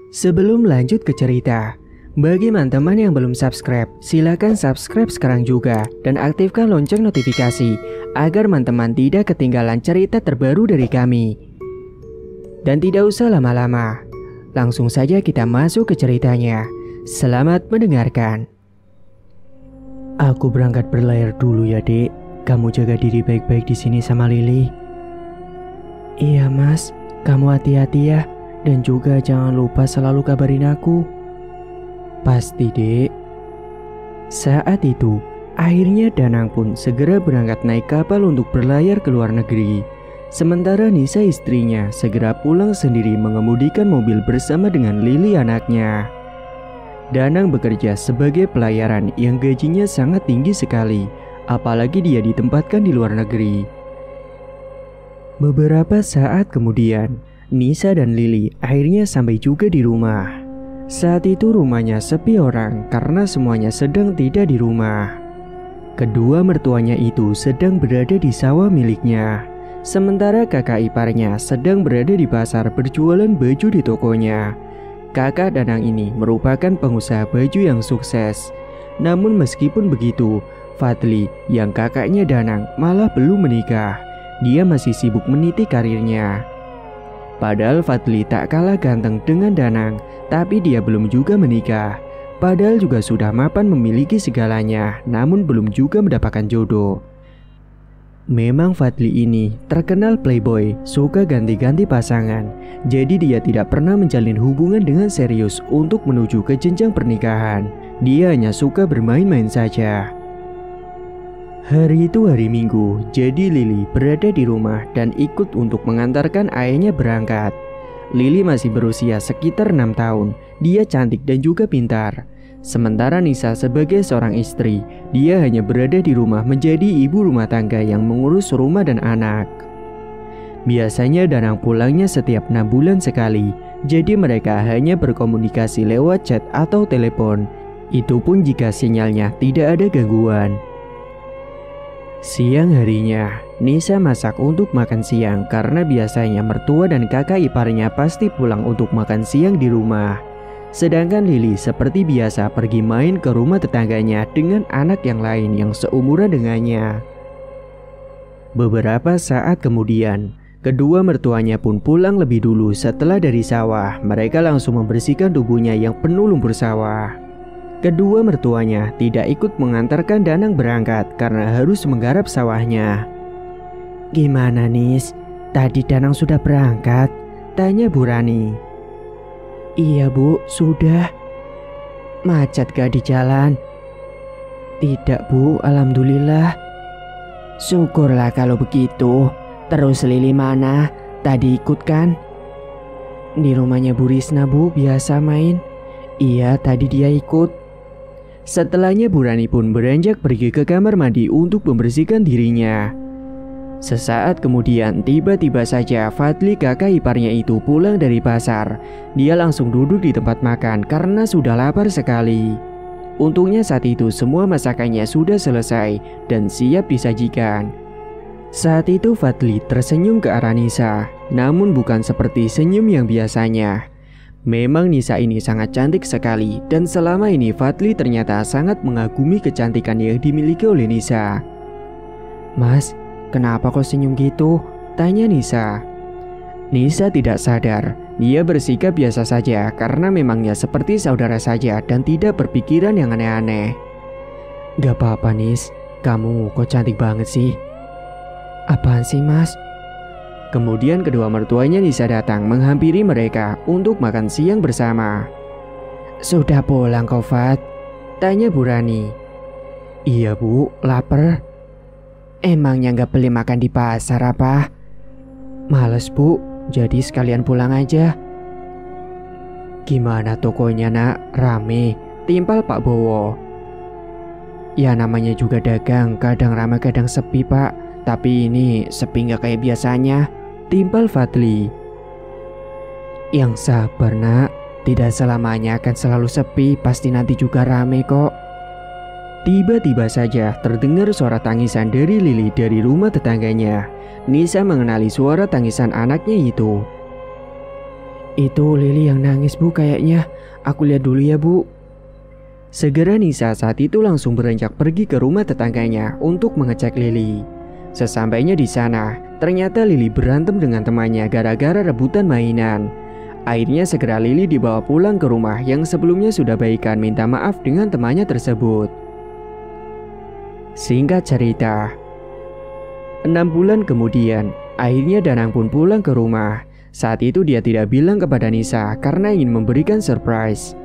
Sebelum lanjut ke cerita, bagi teman-teman yang belum subscribe, silakan subscribe sekarang juga dan aktifkan lonceng notifikasi agar teman-teman tidak ketinggalan cerita terbaru dari kami. Dan tidak usah lama-lama, langsung saja kita masuk ke ceritanya. Selamat mendengarkan. Aku berangkat berlayar dulu ya, Dek. Kamu jaga diri baik-baik di sini sama Lili. Iya, Mas. Kamu hati-hati ya. Dan juga jangan lupa selalu kabarin aku. Pasti, Dek. Saat itu, akhirnya Danang pun segera berangkat naik kapal untuk berlayar ke luar negeri. Sementara Nisa istrinya segera pulang sendiri mengemudikan mobil bersama dengan Lili anaknya. Danang bekerja sebagai pelayaran yang gajinya sangat tinggi sekali, apalagi dia ditempatkan di luar negeri. Beberapa saat kemudian, Nisa dan Lili akhirnya sampai juga di rumah. Saat itu rumahnya sepi orang karena semuanya sedang tidak di rumah. Kedua mertuanya itu sedang berada di sawah miliknya. Sementara kakak iparnya sedang berada di pasar berjualan baju di tokonya. Kakak Danang ini merupakan pengusaha baju yang sukses. Namun meskipun begitu, Fadli yang kakaknya Danang malah belum menikah. Dia masih sibuk meniti karirnya. Padahal Fadli tak kalah ganteng dengan Danang, tapi dia belum juga menikah. Padahal juga sudah mapan memiliki segalanya, namun belum juga mendapatkan jodoh. Memang Fadli ini terkenal playboy, suka ganti-ganti pasangan. Jadi dia tidak pernah menjalin hubungan dengan serius untuk menuju ke jenjang pernikahan. Dia hanya suka bermain-main saja. Hari itu hari Minggu, jadi Lili berada di rumah dan ikut untuk mengantarkan ayahnya berangkat. Lili masih berusia sekitar 6 tahun, dia cantik dan juga pintar. Sementara Nisa sebagai seorang istri, dia hanya berada di rumah menjadi ibu rumah tangga yang mengurus rumah dan anak. Biasanya Danang pulangnya setiap 6 bulan sekali, jadi mereka hanya berkomunikasi lewat chat atau telepon. Itu pun jika sinyalnya tidak ada gangguan. Siang harinya, Nisa masak untuk makan siang karena biasanya mertua dan kakak iparnya pasti pulang untuk makan siang di rumah. Sedangkan Lili seperti biasa pergi main ke rumah tetangganya dengan anak yang lain yang seumuran dengannya. Beberapa saat kemudian, kedua mertuanya pun pulang lebih dulu setelah dari sawah. Mereka langsung membersihkan tubuhnya yang penuh lumpur sawah. Kedua mertuanya tidak ikut mengantarkan Danang berangkat karena harus menggarap sawahnya. Gimana, Nis? Tadi Danang sudah berangkat? Tanya Bu Rani. Iya, Bu, sudah. Macet gak di jalan? Tidak, Bu, alhamdulillah. Syukurlah kalau begitu. Terus Lili mana? Tadi ikut kan? Di rumahnya Bu Risna, Bu, biasa main. Iya, tadi dia ikut. Setelahnya Bu Rani pun beranjak pergi ke kamar mandi untuk membersihkan dirinya. Sesaat kemudian tiba-tiba saja Fadli kakak iparnya itu pulang dari pasar. Dia langsung duduk di tempat makan karena sudah lapar sekali. Untungnya saat itu semua masakannya sudah selesai dan siap disajikan. Saat itu Fadli tersenyum ke arah Nisa, namun bukan seperti senyum yang biasanya. Memang Nisa ini sangat cantik sekali dan selama ini Fadli ternyata sangat mengagumi kecantikan yang dimiliki oleh Nisa. Mas, kenapa kau senyum gitu? Tanya Nisa. Nisa tidak sadar, dia bersikap biasa saja karena memangnya seperti saudara saja dan tidak berpikiran yang aneh-aneh. Gak apa-apa, Nis, kamu kok cantik banget sih. Apaan sih, Mas? Kemudian kedua mertuanya Nisa datang menghampiri mereka untuk makan siang bersama. Sudah pulang kau, Fat? Tanya Bu Rani. Iya, Bu, lapar. Emangnya gak beli makan di pasar apa? Males, Bu, jadi sekalian pulang aja. Gimana tokonya, Nak? Rame? Timpal Pak Bowo. Ya namanya juga dagang, kadang ramai kadang sepi, Pak. Tapi ini sepi gak kayak biasanya. Timpal Fadli. Yang sabar, Nak. Tidak selamanya akan selalu sepi, pasti nanti juga rame kok. Tiba-tiba saja terdengar suara tangisan dari Lili dari rumah tetangganya. Nisa mengenali suara tangisan anaknya itu. Itu Lili yang nangis bu kayaknya. Aku lihat dulu ya bu. Segera Nisa saat itu langsung beranjak pergi ke rumah tetangganya untuk mengecek Lili. Sesampainya di sana, ternyata Lili berantem dengan temannya gara-gara rebutan mainan. Akhirnya segera Lili dibawa pulang ke rumah yang sebelumnya sudah baikan minta maaf dengan temannya tersebut. Singkat cerita, 6 bulan kemudian, akhirnya Danang pun pulang ke rumah. Saat itu dia tidak bilang kepada Nisa karena ingin memberikan surprise.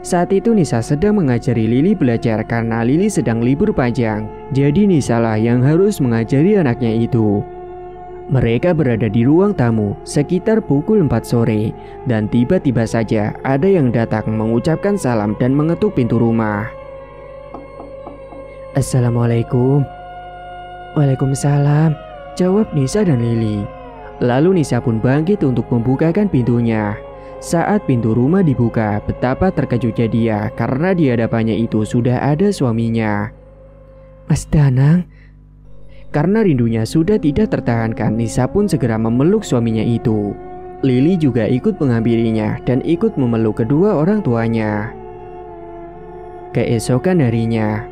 Saat itu Nisa sedang mengajari Lili belajar karena Lili sedang libur panjang. Jadi Nisa lah yang harus mengajari anaknya itu. Mereka berada di ruang tamu sekitar pukul 4 sore. Dan tiba-tiba saja ada yang datang mengucapkan salam dan mengetuk pintu rumah. Assalamualaikum. Waalaikumsalam, jawab Nisa dan Lili. Lalu Nisa pun bangkit untuk membukakan pintunya. Saat pintu rumah dibuka, betapa terkejutnya dia karena di hadapannya itu sudah ada suaminya. Mas Danang. Karena rindunya sudah tidak tertahankan, Nisa pun segera memeluk suaminya itu. Lili juga ikut menghampirinya dan ikut memeluk kedua orang tuanya. Keesokan harinya,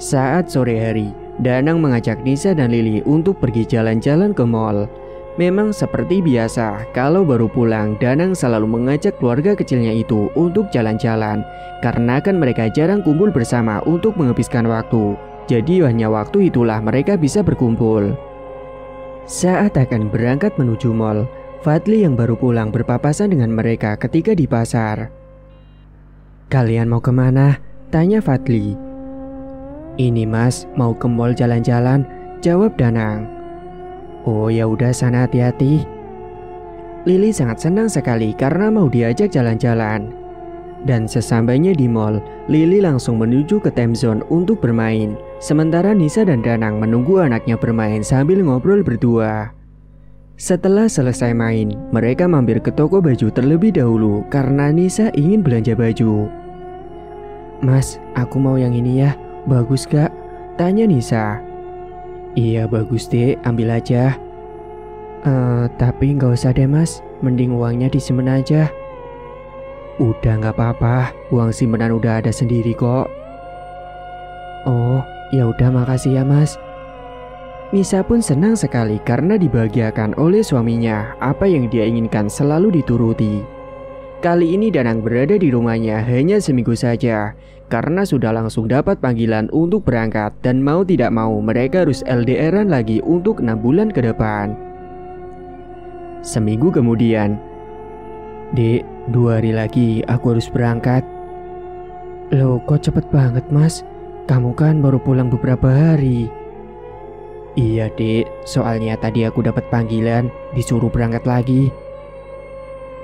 saat sore hari, Danang mengajak Nisa dan Lili untuk pergi jalan-jalan ke mall. Memang seperti biasa, kalau baru pulang, Danang selalu mengajak keluarga kecilnya itu untuk jalan-jalan. Karena kan mereka jarang kumpul bersama untuk menghabiskan waktu. Jadi hanya waktu itulah mereka bisa berkumpul. Saat akan berangkat menuju mall, Fadli yang baru pulang berpapasan dengan mereka ketika di pasar. Kalian mau kemana? Tanya Fadli. Ini mas, mau ke mall jalan-jalan, jawab Danang. Oh ya udah sana hati-hati. Lili sangat senang sekali karena mau diajak jalan-jalan. Dan sesampainya di mall, Lili langsung menuju ke time zone untuk bermain. Sementara Nisa dan Danang menunggu anaknya bermain sambil ngobrol berdua. Setelah selesai main, mereka mampir ke toko baju terlebih dahulu karena Nisa ingin belanja baju. Mas, aku mau yang ini ya, bagus gak? Tanya Nisa. Iya bagus deh, ambil aja. Tapi nggak usah deh mas, mending uangnya disimpan aja. Udah nggak apa-apa, uang simpanan udah ada sendiri kok. Oh, ya udah makasih ya mas. Nisa pun senang sekali karena dibahagiakan oleh suaminya. Apa yang dia inginkan selalu dituruti. Kali ini Danang berada di rumahnya hanya seminggu saja. Karena sudah langsung dapat panggilan untuk berangkat dan mau tidak mau mereka harus LDRan lagi untuk 6 bulan ke depan. Seminggu kemudian, Dek, 2 hari lagi aku harus berangkat. Loh kok cepet banget mas? Kamu kan baru pulang beberapa hari. Iya dek, soalnya tadi aku dapat panggilan disuruh berangkat lagi.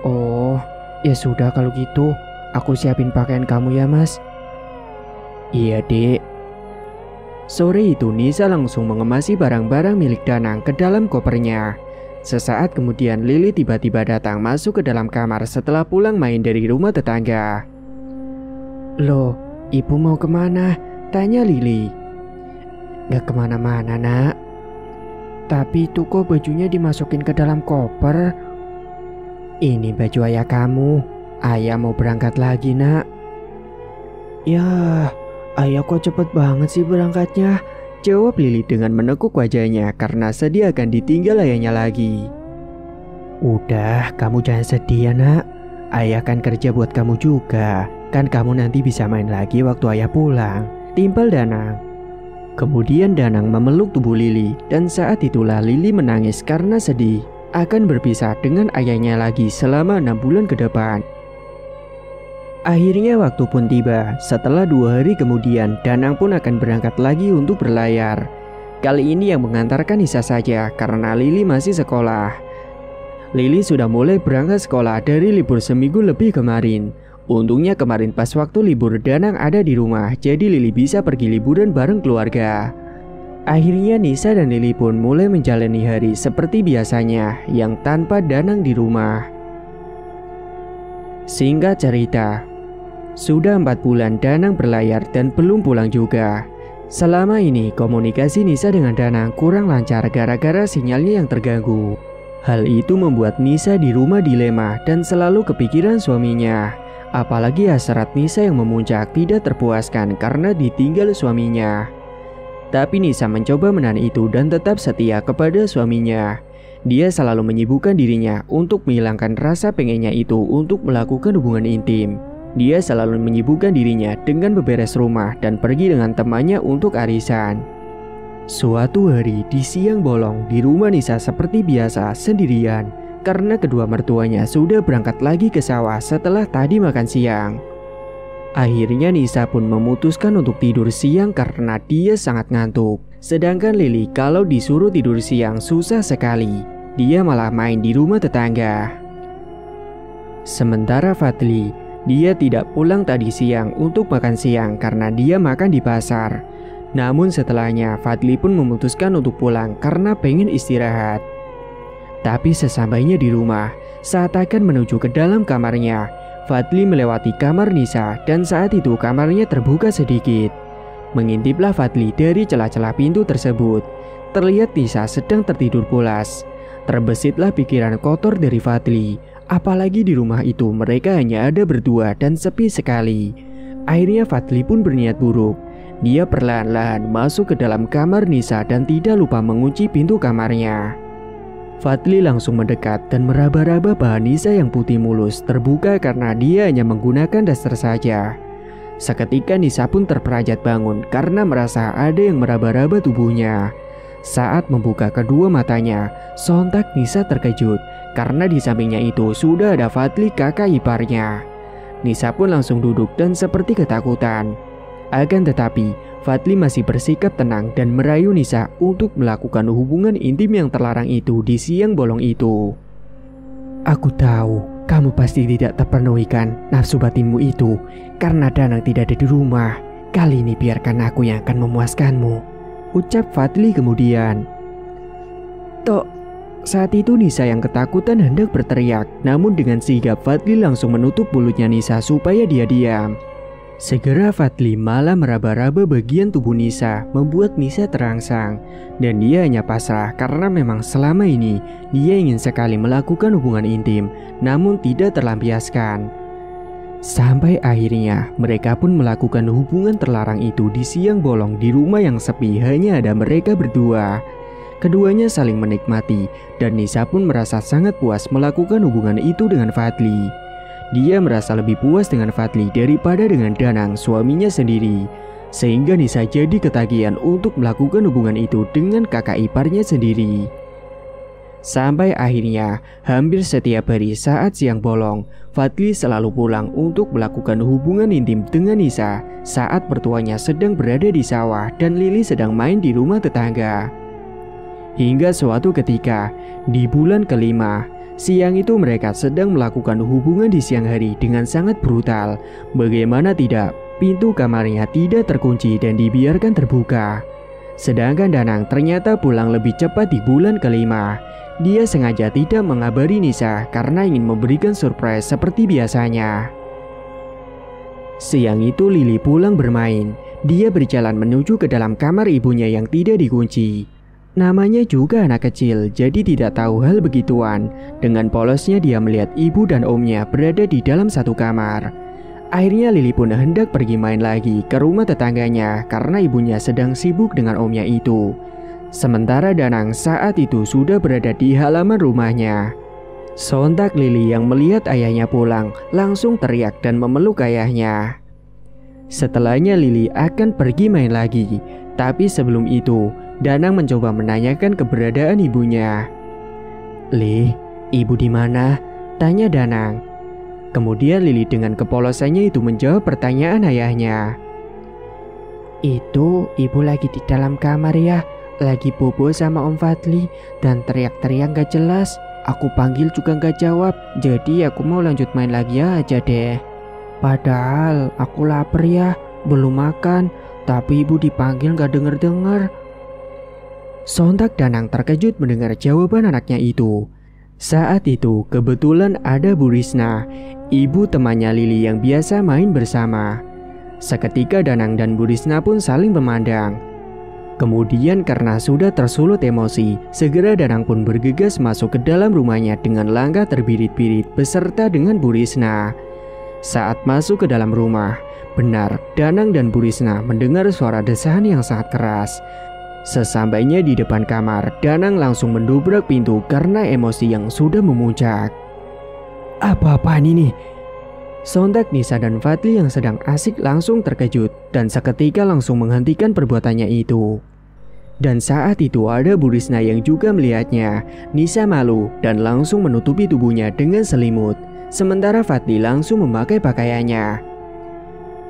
Oh, ya sudah kalau gitu, aku siapin pakaian kamu ya mas. Iya dek. Sore itu Nisa langsung mengemasi barang-barang milik Danang ke dalam kopernya. Sesaat kemudian Lili tiba-tiba datang masuk ke dalam kamar setelah pulang main dari rumah tetangga. Loh, ibu mau kemana? Tanya Lili. Gak kemana-mana nak. Tapi itu kok bajunya dimasukin ke dalam koper? Ini baju ayah kamu. Ayah mau berangkat lagi nak. Ya, ayah kok cepet banget sih berangkatnya, jawab Lili dengan menekuk wajahnya karena sedih akan ditinggal ayahnya lagi. Udah, kamu jangan sedih ya nak. Ayah kan kerja buat kamu juga. Kan kamu nanti bisa main lagi waktu ayah pulang, timpal Danang. Kemudian Danang memeluk tubuh Lili dan saat itulah Lili menangis karena sedih akan berpisah dengan ayahnya lagi selama 6 bulan ke depan. Akhirnya waktu pun tiba. Setelah 2 hari kemudian, Danang pun akan berangkat lagi untuk berlayar. Kali ini yang mengantarkan Nisa saja karena Lili masih sekolah. Lili sudah mulai berangkat sekolah dari libur seminggu lebih kemarin. Untungnya kemarin pas waktu libur Danang ada di rumah, jadi Lili bisa pergi liburan bareng keluarga. Akhirnya Nisa dan Lili pun mulai menjalani hari seperti biasanya yang tanpa Danang di rumah. Singkat cerita, sudah 4 bulan Danang berlayar dan belum pulang juga. Selama ini komunikasi Nisa dengan Danang kurang lancar gara-gara sinyalnya yang terganggu. Hal itu membuat Nisa di rumah dilema dan selalu kepikiran suaminya. Apalagi hasrat Nisa yang memuncak tidak terpuaskan karena ditinggal suaminya. Tapi Nisa mencoba menahan itu dan tetap setia kepada suaminya. Dia selalu menyibukkan dirinya untuk menghilangkan rasa pengennya itu untuk melakukan hubungan intim. Dia selalu menyibukkan dirinya dengan beberes rumah dan pergi dengan temannya untuk arisan. Suatu hari di siang bolong di rumah Nisa seperti biasa sendirian karena kedua mertuanya sudah berangkat lagi ke sawah setelah tadi makan siang. Akhirnya Nisa pun memutuskan untuk tidur siang karena dia sangat ngantuk. Sedangkan Lily kalau disuruh tidur siang susah sekali. Dia malah main di rumah tetangga. Sementara Fadli, dia tidak pulang tadi siang untuk makan siang karena dia makan di pasar. Namun setelahnya Fadli pun memutuskan untuk pulang karena pengen istirahat. Tapi sesampainya di rumah, saat akan menuju ke dalam kamarnya, Fadli melewati kamar Nisa dan saat itu kamarnya terbuka sedikit. Mengintiplah Fadli dari celah-celah pintu tersebut. Terlihat Nisa sedang tertidur pulas. Terbesitlah pikiran kotor dari Fadli. Apalagi di rumah itu mereka hanya ada berdua dan sepi sekali. Akhirnya Fadli pun berniat buruk. Dia perlahan-lahan masuk ke dalam kamar Nisa dan tidak lupa mengunci pintu kamarnya. Fadli langsung mendekat dan meraba-raba paha Nisa yang putih mulus terbuka karena dia hanya menggunakan daster saja. Seketika Nisa pun terperajat bangun karena merasa ada yang meraba-raba tubuhnya. Saat membuka kedua matanya, sontak Nisa terkejut karena di sampingnya itu sudah ada Fadli kakak iparnya. Nisa pun langsung duduk dan seperti ketakutan. Akan tetapi, Fadli masih bersikap tenang dan merayu Nisa untuk melakukan hubungan intim yang terlarang itu di siang bolong itu. Aku tahu, kamu pasti tidak terpenuhi kan nafsu batinmu itu karena Danang tidak ada di rumah. Kali ini biarkan aku yang akan memuaskanmu, ucap Fadli kemudian. Tok, saat itu Nisa yang ketakutan hendak berteriak, namun dengan sigap Fadli langsung menutup mulutnya Nisa supaya dia diam. Segera Fadli malah meraba-raba bagian tubuh Nisa, membuat Nisa terangsang. Dan dia hanya pasrah karena memang selama ini dia ingin sekali melakukan hubungan intim, namun tidak terlampiaskan. Sampai akhirnya mereka pun melakukan hubungan terlarang itu di siang bolong di rumah yang sepi hanya ada mereka berdua. Keduanya saling menikmati dan Nisa pun merasa sangat puas melakukan hubungan itu dengan Fadli. Dia merasa lebih puas dengan Fadli daripada dengan Danang suaminya sendiri. Sehingga Nisa jadi ketagihan untuk melakukan hubungan itu dengan kakak iparnya sendiri. Sampai akhirnya hampir setiap hari saat siang bolong, Fadli selalu pulang untuk melakukan hubungan intim dengan Nisa saat mertuanya sedang berada di sawah dan Lily sedang main di rumah tetangga. Hingga suatu ketika di bulan kelima, siang itu mereka sedang melakukan hubungan di siang hari dengan sangat brutal. Bagaimana tidak, pintu kamarnya tidak terkunci dan dibiarkan terbuka. Sedangkan Danang ternyata pulang lebih cepat di bulan kelima. Dia sengaja tidak mengabari Nisa karena ingin memberikan surprise seperti biasanya. Siang itu Lily pulang bermain. Dia berjalan menuju ke dalam kamar ibunya yang tidak dikunci. Namanya juga anak kecil, jadi tidak tahu hal begituan. Dengan polosnya dia melihat ibu dan omnya berada di dalam satu kamar. Akhirnya Lily pun hendak pergi main lagi ke rumah tetangganya karena ibunya sedang sibuk dengan omnya itu. Sementara Danang saat itu sudah berada di halaman rumahnya. Sontak Lily yang melihat ayahnya pulang langsung teriak dan memeluk ayahnya. Setelahnya Lily akan pergi main lagi, tapi sebelum itu Danang mencoba menanyakan keberadaan ibunya. "Li, ibu di mana?" tanya Danang. Kemudian Lily dengan kepolosannya itu menjawab pertanyaan ayahnya. "Itu ibu lagi di dalam kamar ya, lagi bobo sama Om Fadli dan teriak-teriak gak jelas. Aku panggil juga gak jawab, jadi aku mau lanjut main lagi aja deh. Padahal aku lapar ya, belum makan, tapi ibu dipanggil gak denger-denger." Sontak Danang terkejut mendengar jawaban anaknya itu. Saat itu kebetulan ada Bu Risna, ibu temannya Lily yang biasa main bersama. Seketika Danang dan Bu Risna pun saling memandang. Kemudian karena sudah tersulut emosi, segera Danang pun bergegas masuk ke dalam rumahnya dengan langkah terbirit-birit beserta dengan Bu Risna. Saat masuk ke dalam rumah, benar Danang dan Bu Risna mendengar suara desahan yang sangat keras. Sesampainya di depan kamar, Danang langsung mendobrak pintu karena emosi yang sudah memuncak. Apa-apaan ini? Sontak Nisa dan Fadli yang sedang asik langsung terkejut dan seketika langsung menghentikan perbuatannya itu. Dan saat itu ada Bu Risna yang juga melihatnya. Nisa malu dan langsung menutupi tubuhnya dengan selimut. Sementara Fadli langsung memakai pakaiannya.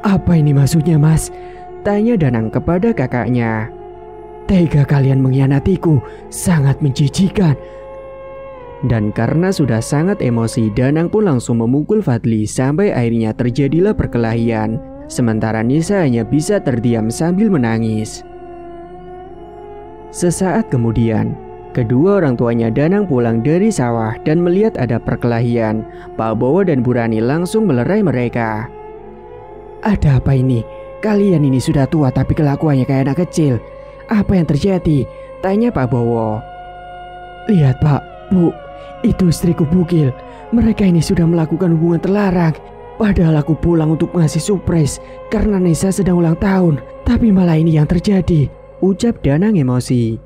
Apa ini maksudnya, Mas? Tanya Danang kepada kakaknya. Tega kalian mengkhianatiku, sangat menjijikan. Dan karena sudah sangat emosi, Danang pun langsung memukul Fadli sampai akhirnya terjadilah perkelahian. Sementara Nisa hanya bisa terdiam sambil menangis. Sesaat kemudian, kedua orang tuanya Danang pulang dari sawah dan melihat ada perkelahian. Pak Bowo dan Bu Rani langsung melerai mereka. Ada apa ini? Kalian ini sudah tua tapi kelakuannya kayak anak kecil. Apa yang terjadi? Tanya Pak Bowo. Lihat Pak, Bu, itu istriku bugil. Mereka ini sudah melakukan hubungan terlarang. Padahal aku pulang untuk ngasih surprise karena Nisa sedang ulang tahun. Tapi malah ini yang terjadi, ucap Danang emosi.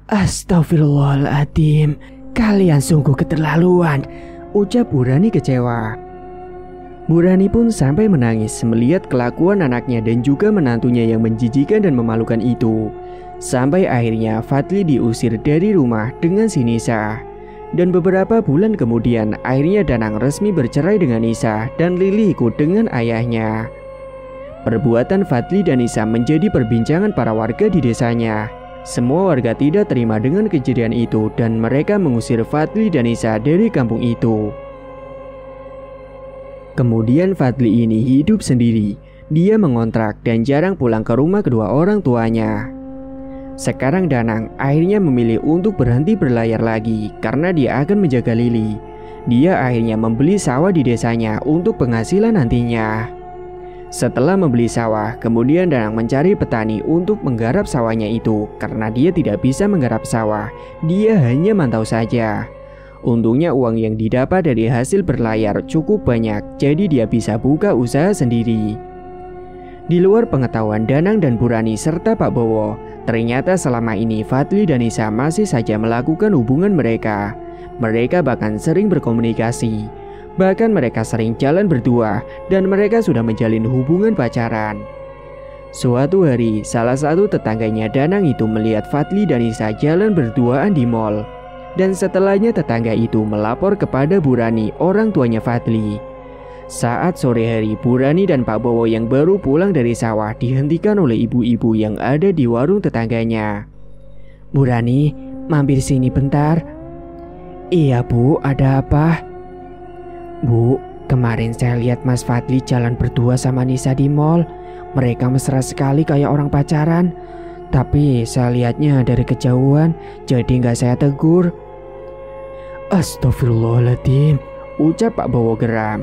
Astagfirullahaladzim, kalian sungguh keterlaluan, ucap Bu Rani kecewa. Bu Rani pun sampai menangis melihat kelakuan anaknya dan juga menantunya yang menjijikan dan memalukan itu. Sampai akhirnya Fadli diusir dari rumah dengan si Nisa. Dan beberapa bulan kemudian akhirnya Danang resmi bercerai dengan Nisa dan Lili ikut dengan ayahnya. Perbuatan Fadli dan Nisa menjadi perbincangan para warga di desanya. Semua warga tidak terima dengan kejadian itu dan mereka mengusir Fadli dan Nisa dari kampung itu. Kemudian Fadli ini hidup sendiri. Dia mengontrak dan jarang pulang ke rumah kedua orang tuanya. Sekarang Danang akhirnya memilih untuk berhenti berlayar lagi karena dia akan menjaga Lili. Dia akhirnya membeli sawah di desanya untuk penghasilan nantinya. Setelah membeli sawah, kemudian Danang mencari petani untuk menggarap sawahnya itu karena dia tidak bisa menggarap sawah. Dia hanya mantau saja. Untungnya uang yang didapat dari hasil berlayar cukup banyak, jadi dia bisa buka usaha sendiri. Di luar pengetahuan Danang dan Bu Rani serta Pak Bowo, ternyata selama ini Fadli dan Nisa masih saja melakukan hubungan mereka. Mereka bahkan sering berkomunikasi. Bahkan mereka sering jalan berdua dan mereka sudah menjalin hubungan pacaran. Suatu hari, salah satu tetangganya Danang itu melihat Fadli dan Nisa jalan berduaan di mall. Dan setelahnya tetangga itu melapor kepada Bu Rani, orang tuanya Fadli. Saat sore hari, Bu Rani dan Pak Bowo yang baru pulang dari sawah dihentikan oleh ibu-ibu yang ada di warung tetangganya. Bu Rani, mampir sini bentar. Iya Bu, ada apa? Bu, kemarin saya lihat Mas Fadli jalan berdua sama Nisa di mall. Mereka mesra sekali kayak orang pacaran. Tapi saya lihatnya dari kejauhan, jadi nggak saya tegur. Astagfirullahaladzim, ucap Pak Bowo geram.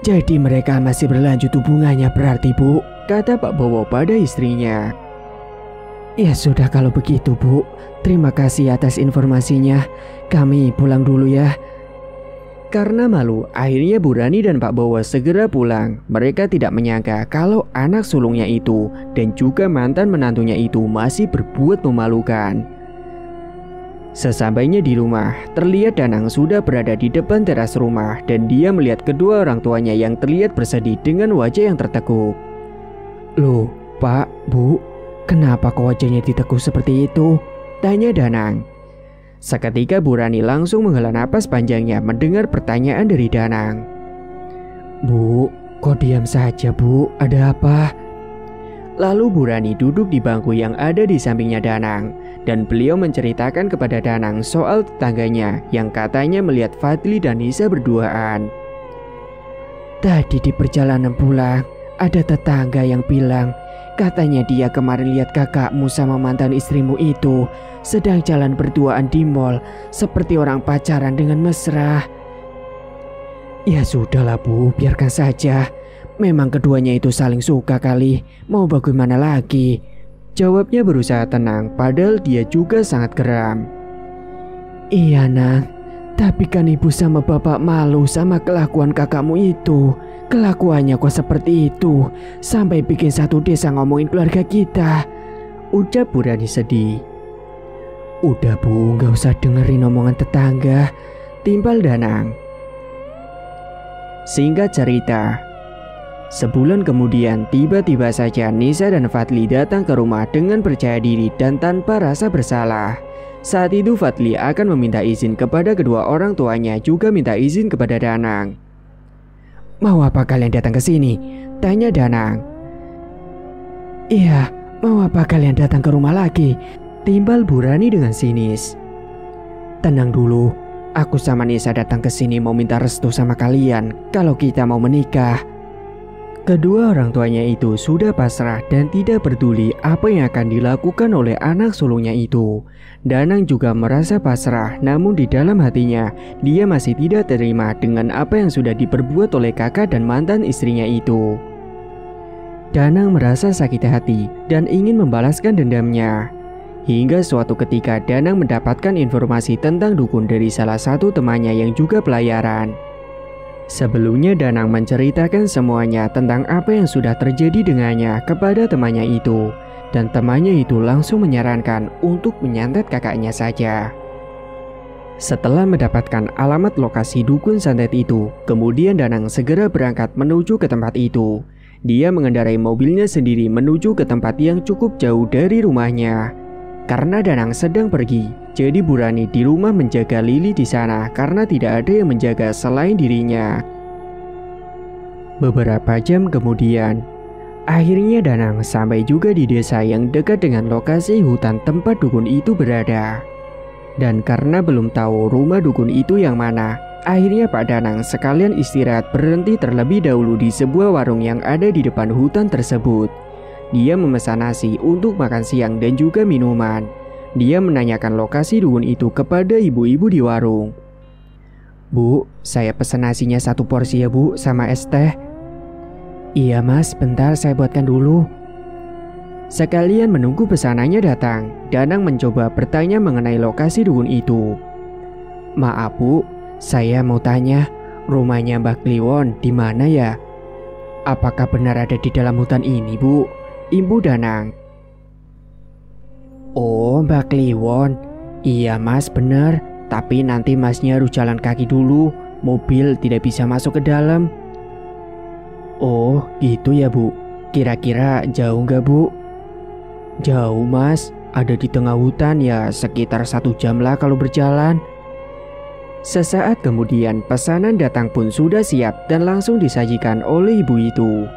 Jadi mereka masih berlanjut hubungannya berarti Bu, kata Pak Bowo pada istrinya. Ya sudah kalau begitu Bu, terima kasih atas informasinya. Kami pulang dulu ya. Karena malu, akhirnya Bu Rani dan Pak Bowo segera pulang. Mereka tidak menyangka kalau anak sulungnya itu dan juga mantan menantunya itu masih berbuat memalukan. Sesampainya di rumah, terlihat Danang sudah berada di depan teras rumah dan dia melihat kedua orang tuanya yang terlihat bersedih dengan wajah yang tertekuk. Loh, Pak, Bu, kenapa kok wajahnya ditekuk seperti itu? Tanya Danang. Seketika Bu Rani langsung menghela napas panjangnya mendengar pertanyaan dari Danang. Bu, kok diam saja Bu, ada apa? Lalu Bu Rani duduk di bangku yang ada di sampingnya Danang. Dan beliau menceritakan kepada Danang soal tetangganya yang katanya melihat Fadli dan Nisa berduaan. Tadi di perjalanan pulang, ada tetangga yang bilang, katanya dia kemarin lihat kakakmu sama mantan istrimu itu sedang jalan berduaan di mall seperti orang pacaran dengan mesra. Ya sudahlah Bu, biarkan saja. Memang keduanya itu saling suka kali, mau bagaimana lagi? Jawabnya berusaha tenang, padahal dia juga sangat geram. Iya Nang, tapi kan ibu sama bapak malu sama kelakuan kakakmu itu. Kelakuannya kok seperti itu, sampai bikin satu desa ngomongin keluarga kita, ucap Burani sedih. Udah Bu, gak usah dengerin omongan tetangga, timpal Danang. Singkat cerita, sebulan kemudian tiba-tiba saja Nisa dan Fadli datang ke rumah dengan percaya diri dan tanpa rasa bersalah. Saat itu Fadli akan meminta izin kepada kedua orang tuanya, juga minta izin kepada Danang. Mau apa kalian datang ke sini? Tanya Danang. Iya, mau apa kalian datang ke rumah lagi? Timbal Burani dengan sinis. Tenang dulu, aku sama Nisa datang ke sini mau minta restu sama kalian kalau kita mau menikah. Kedua orang tuanya itu sudah pasrah dan tidak peduli apa yang akan dilakukan oleh anak sulungnya itu. Danang juga merasa pasrah, namun di dalam hatinya dia masih tidak terima dengan apa yang sudah diperbuat oleh kakak dan mantan istrinya itu. Danang merasa sakit hati dan ingin membalaskan dendamnya. Hingga suatu ketika Danang mendapatkan informasi tentang dukun dari salah satu temannya yang juga pelayaran. Sebelumnya Danang menceritakan semuanya tentang apa yang sudah terjadi dengannya kepada temannya itu. Dan temannya itu langsung menyarankan untuk menyantet kakaknya saja. Setelah mendapatkan alamat lokasi dukun santet itu, kemudian Danang segera berangkat menuju ke tempat itu. Dia mengendarai mobilnya sendiri menuju ke tempat yang cukup jauh dari rumahnya. Karena Danang sedang pergi, jadi Burani di rumah menjaga Lili di sana karena tidak ada yang menjaga selain dirinya. Beberapa jam kemudian, akhirnya Danang sampai juga di desa yang dekat dengan lokasi hutan tempat dukun itu berada. Dan karena belum tahu rumah dukun itu yang mana, akhirnya Pak Danang sekalian istirahat berhenti terlebih dahulu di sebuah warung yang ada di depan hutan tersebut. Dia memesan nasi untuk makan siang dan juga minuman. Dia menanyakan lokasi dukun itu kepada ibu-ibu di warung. Bu, saya pesan nasinya 1 porsi ya Bu, sama es teh. Iya mas, bentar saya buatkan dulu. Sekalian menunggu pesanannya datang, Danang mencoba bertanya mengenai lokasi dukun itu. Maaf Bu, saya mau tanya, rumahnya Mbak Kliwon di mana ya? Apakah benar ada di dalam hutan ini Bu? Ibu Danang. Oh Mbak Kliwon, iya mas benar, tapi nanti masnya harus jalan kaki dulu, mobil tidak bisa masuk ke dalam. Oh gitu ya Bu, kira-kira jauh nggak Bu? Jauh mas, ada di tengah hutan ya, sekitar 1 jam lah kalau berjalan. Sesaat kemudian pesanan datang pun sudah siap dan langsung disajikan oleh ibu itu.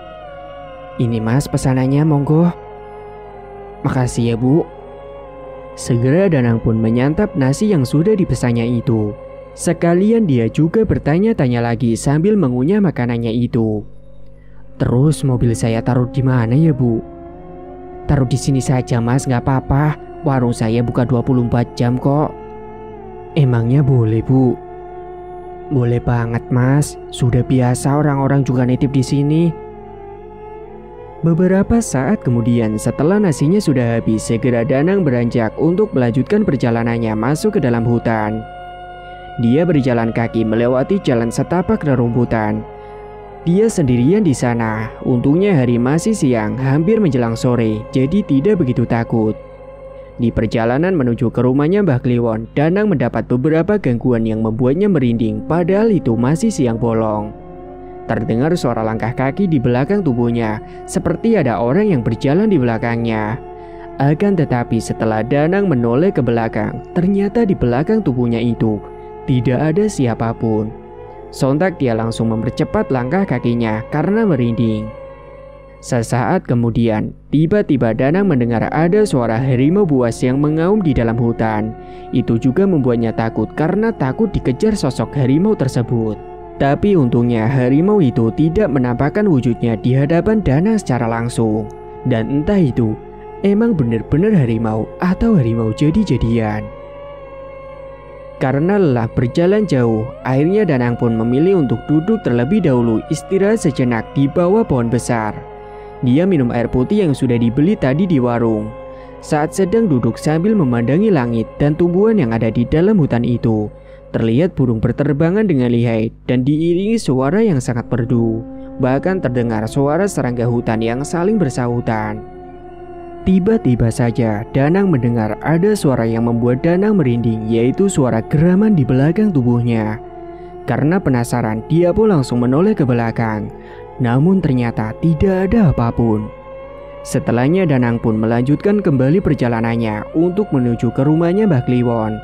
Ini mas pesanannya, monggo. Makasih ya Bu. Segera Danang pun menyantap nasi yang sudah dipesannya itu. Sekalian dia juga bertanya-tanya lagi sambil mengunyah makanannya itu. Terus mobil saya taruh di mana ya Bu? Taruh di sini saja mas, nggak apa-apa. Warung saya buka 24 jam kok. Emangnya boleh Bu? Boleh banget mas, sudah biasa orang-orang juga nitip di sini. Beberapa saat kemudian setelah nasinya sudah habis, segera Danang beranjak untuk melanjutkan perjalanannya masuk ke dalam hutan. Dia berjalan kaki melewati jalan setapak rerumputan. Dia sendirian di sana. Untungnya hari masih siang, hampir menjelang sore, jadi tidak begitu takut. Di perjalanan menuju ke rumahnya Mbah Kliwon, Danang mendapat beberapa gangguan yang membuatnya merinding, padahal itu masih siang bolong. Terdengar suara langkah kaki di belakang tubuhnya, seperti ada orang yang berjalan di belakangnya. Akan tetapi setelah Danang menoleh ke belakang, ternyata di belakang tubuhnya itu tidak ada siapapun. Sontak dia langsung mempercepat langkah kakinya karena merinding. Sesaat kemudian, tiba-tiba Danang mendengar ada suara harimau buas yang mengaum di dalam hutan. Itu juga membuatnya takut karena takut dikejar sosok harimau tersebut. Tapi untungnya harimau itu tidak menampakkan wujudnya di hadapan Danang secara langsung. Dan entah itu emang benar-benar harimau atau harimau jadi-jadian. Karena lelah berjalan jauh, akhirnya Danang pun memilih untuk duduk terlebih dahulu istirahat sejenak di bawah pohon besar. Dia minum air putih yang sudah dibeli tadi di warung. saat sedang duduk sambil memandangi langit dan tumbuhan yang ada di dalam hutan itu. Terlihat burung berterbangan dengan lihai dan diiringi suara yang sangat merdu. Bahkan terdengar suara serangga hutan yang saling bersahutan. Tiba-tiba saja Danang mendengar ada suara yang membuat Danang merinding, yaitu suara geraman di belakang tubuhnya. Karena penasaran, dia pun langsung menoleh ke belakang. Namun ternyata tidak ada apapun. Setelahnya Danang pun melanjutkan kembali perjalanannya untuk menuju ke rumahnya Mbah Kliwon.